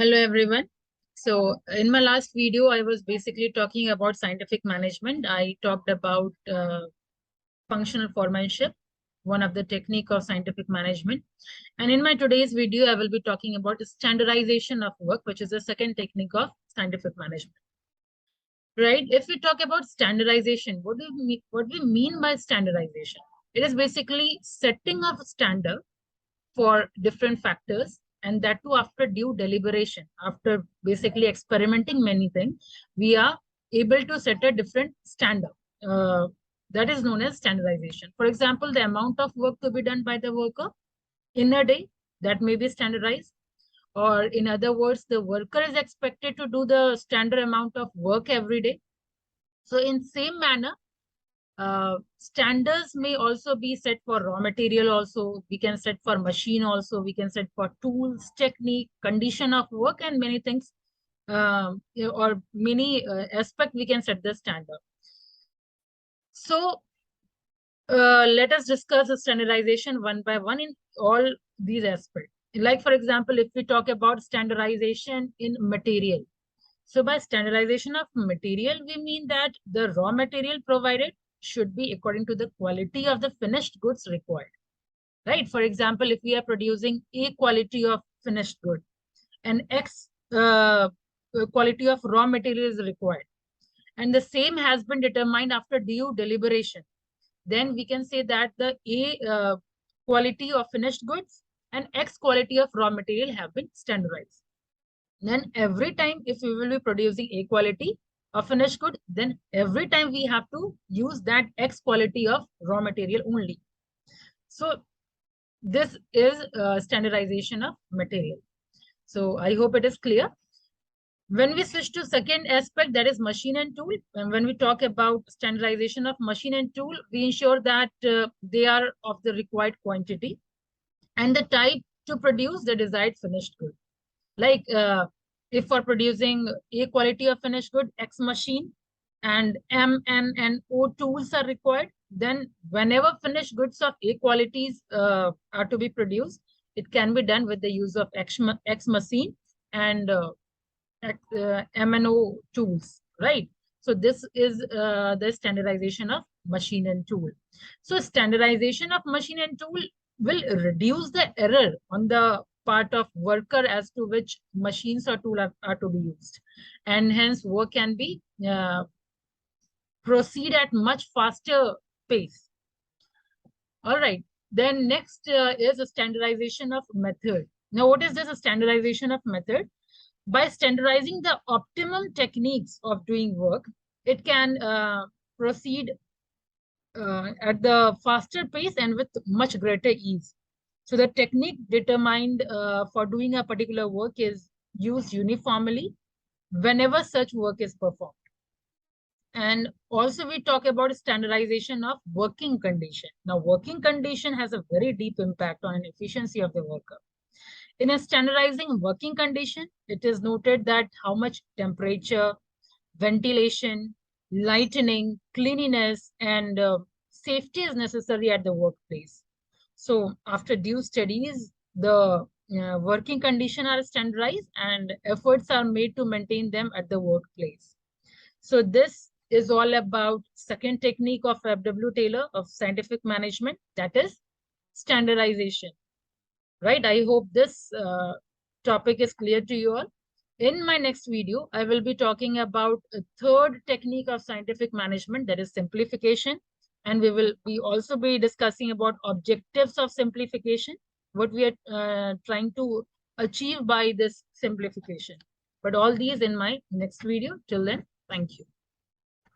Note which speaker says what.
Speaker 1: Hello everyone. So in my last video, I was basically talking about scientific management. I talked about functional foremanship, one of the technique of scientific management. And in my today's video, I will be talking about standardization of work, which is the second technique of scientific management. Right? If we talk about standardization, what we mean by standardization? It is basically setting of a standard for different factors, and that too after due deliberation. After basically experimenting many things, we are able to set a different standard. That is known as standardization. For example, the amount of work to be done by the worker in a day, that may be standardized. Or in other words, the worker is expected to do the standard amount of work every day. So in same manner, standards may also be set for raw material also. We can set for machine also. We can set for tools, technique, condition of work, and many things, or many aspect we can set the standard. So let us discuss the standardization one by one in all these aspects. Like, for example, if we talk about standardization in material. So by standardization of material, we mean that the raw material provided should be according to the quality of the finished goods required. Right? For example, if we are producing A quality of finished good and X quality of raw material is required, and the same has been determined after due deliberation, then we can say that the A quality of finished goods and X quality of raw material have been standardized. Then every time if we will be producing A quality of finished good, then every time we have to use that X quality of raw material only. So this is standardization of material. So I hope it is clear. When we switch to second aspect, that is machine and tool, and when we talk about standardization of machine and tool, we ensure that they are of the required quantity and the type to produce the desired finished good. Like if for producing A quality of finished good, X machine and M, N, and O tools are required, then whenever finished goods of A qualities are to be produced, it can be done with the use of X machine and M and O tools, right? So this is the standardization of machine and tool. So standardization of machine and tool will reduce the error on the part of worker as to which machines or tool are to be used, and hence work can be proceed at much faster pace. All right, then next is a standardization of method. Now what is this, a standardization of method? By standardizing the optimum techniques of doing work, it can proceed at the faster pace and with much greater ease. So the technique determined for doing a particular work is used uniformly whenever such work is performed. And also we talk about standardization of working condition. Now working condition has a very deep impact on efficiency of the worker. In a standardizing working condition, it is noted that how much temperature, ventilation, lighting, cleanliness, and safety is necessary at the workplace. So after due studies, the working conditions are standardized and efforts are made to maintain them at the workplace. So this is all about second technique of F.W. Taylor of scientific management, that is standardization. Right? I hope this topic is clear to you all. In my next video, I will be talking about a third technique of scientific management, that is simplification. And we will also be discussing about objectives of simplification, what we are trying to achieve by this simplification. But all these in my next video. Till then, thank you.